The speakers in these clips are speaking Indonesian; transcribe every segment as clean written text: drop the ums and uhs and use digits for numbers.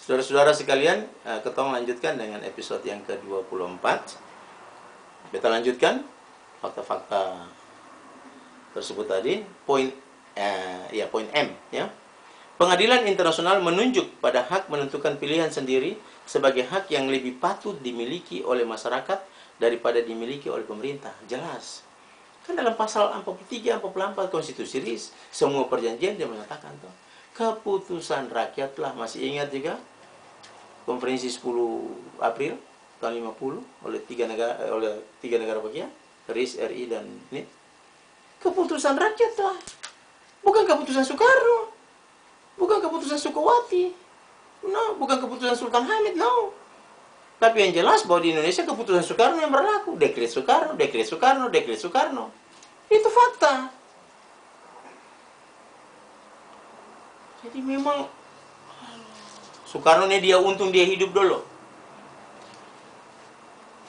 Saudara-saudara sekalian, kita lanjutkan dengan episode yang ke-24. Kita lanjutkan fakta-fakta tersebut tadi. Poin M ya. Pengadilan internasional menunjuk pada hak menentukan pilihan sendiri sebagai hak yang lebih patut dimiliki oleh masyarakat daripada dimiliki oleh pemerintah. Jelas. Kan dalam pasal 43, 44 konstitusi RIS, semua perjanjian dia mengatakan tuh, keputusan rakyatlah. Masih ingat juga konferensi 10 April tahun 50 oleh tiga negara bagian, RIS, RI dan ini. Keputusan rakyatlah. Bukan keputusan Soekarno. Bukan keputusan Sukawati. No, bukan keputusan Sultan Hamid, no. Tapi yang jelas bahwa di Indonesia keputusan Soekarno yang berlaku. Dekret Soekarno, dekret Soekarno, dekret Soekarno. Itu fakta. Jadi memang Soekarno ini dia untung dia hidup dulu.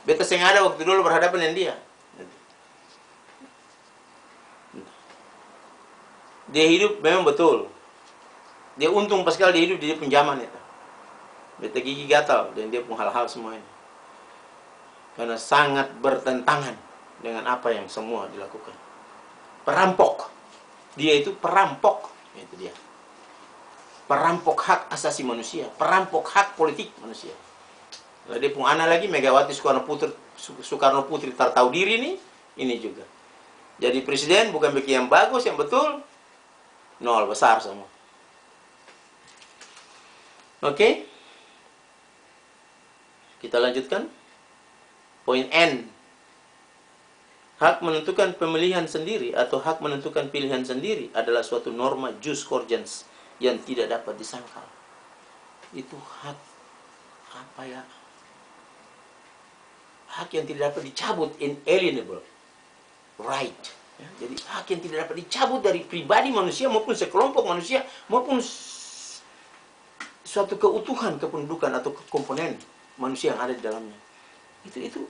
Beta yang ada waktu dulu berhadapan dengan dia. Dia hidup memang betul. Dia untung pas kali dia hidup di pinjaman itu. Beta gigi gatal dan dia pun hal-hal semua ini. Karena sangat bertentangan dengan apa yang semua dilakukan. Perampok. Dia itu perampok. Itu dia. Perampok hak asasi manusia. Perampok hak politik manusia. Lalu dia pun anak lagi, Megawati Soekarno Putri tak tahu diri nih. Ini juga. Jadi presiden bukan bikin yang bagus, yang betul. Nol, besar semua. Oke. Kita lanjutkan. Poin N. Hak menentukan pemilihan sendiri atau hak menentukan pilihan sendiri adalah suatu norma jus cogens yang tidak dapat disangkal. Itu hak apa ya? Hak yang tidak dapat dicabut, inalienable right. Ya, jadi hak yang tidak dapat dicabut dari pribadi manusia maupun sekelompok manusia maupun suatu keutuhan kependudukan atau komponen manusia yang ada di dalamnya. Itu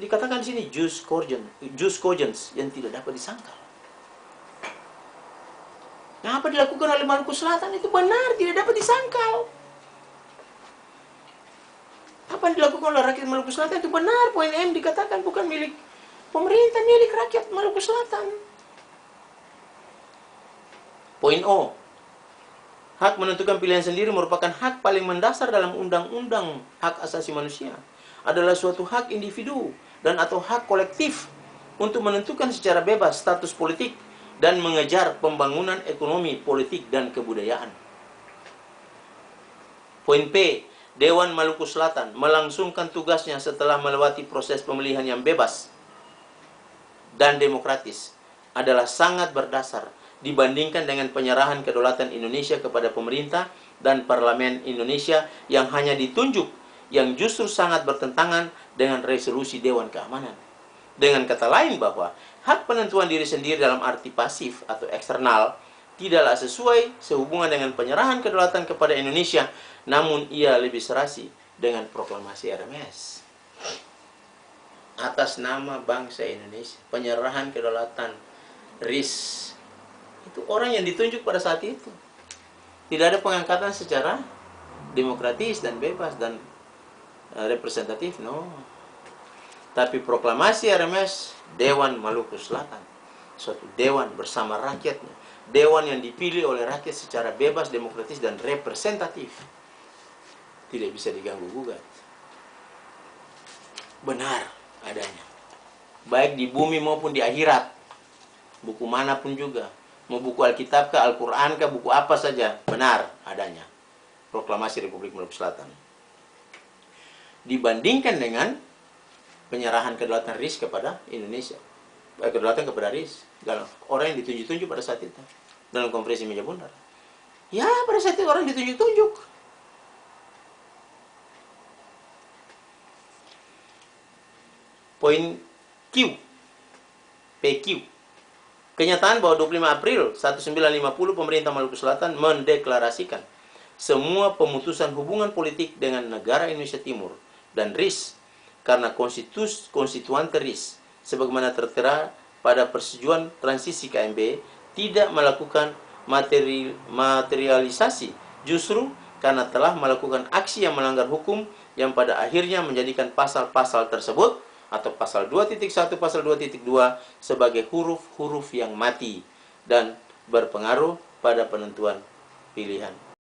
dikatakan di sini jus cogens yang tidak dapat disangkal. Nah, apa dilakukan oleh Maluku Selatan itu benar, tidak dapat disangkal. Apa yang dilakukan oleh rakyat Maluku Selatan itu benar. Poin M dikatakan bukan milik pemerintah, milik rakyat Maluku Selatan. Poin O. Hak menentukan pilihan sendiri merupakan hak paling mendasar dalam undang-undang hak asasi manusia. Adalah suatu hak individu dan atau hak kolektif untuk menentukan secara bebas status politik dan mengejar pembangunan ekonomi, politik, dan kebudayaan. Poin P. Dewan Maluku Selatan melangsungkan tugasnya setelah melewati proses pemilihan yang bebas dan demokratis adalah sangat berdasar dibandingkan dengan penyerahan kedaulatan Indonesia kepada pemerintah dan parlemen Indonesia yang hanya ditunjuk, yang justru sangat bertentangan dengan resolusi Dewan Keamanan. Dengan kata lain bahwa hak penentuan diri sendiri dalam arti pasif atau eksternal tidaklah sesuai sehubungan dengan penyerahan kedaulatan kepada Indonesia, namun ia lebih serasi dengan proklamasi RMS. Atas nama bangsa Indonesia, penyerahan kedaulatan RIS. Itu orang yang ditunjuk pada saat itu. Tidak ada pengangkatan secara demokratis dan bebas dan representatif, no. Tapi proklamasi RMS, Dewan Maluku Selatan, suatu dewan bersama rakyatnya, dewan yang dipilih oleh rakyat secara bebas, demokratis, dan representatif, tidak bisa diganggu-gugat. Benar adanya, baik di bumi maupun di akhirat. Buku manapun juga, mau buku Alkitab kah, Al-Quran kah, buku apa saja, benar adanya proklamasi Republik Maluku Selatan. Dibandingkan dengan penyerahan kedaulatan RIS kepada Indonesia, kedaulatan kepada RIS, dalam orang yang ditunjuk-tunjuk pada saat itu dalam konferensi meja bundar. Ya, pada saat itu orang ditunjuk-tunjuk. Poin Q, PQ. Kenyataan bahwa 25 April 1950 pemerintah Maluku Selatan mendeklarasikan semua pemutusan hubungan politik dengan negara Indonesia Timur dan RIS karena konstituante RIS sebagaimana tertera pada persetujuan transisi KMB tidak melakukan materialisasi, justru karena telah melakukan aksi yang melanggar hukum yang pada akhirnya menjadikan pasal-pasal tersebut atau pasal 2.1, pasal 2.2 sebagai huruf-huruf yang mati dan berpengaruh pada penentuan pilihan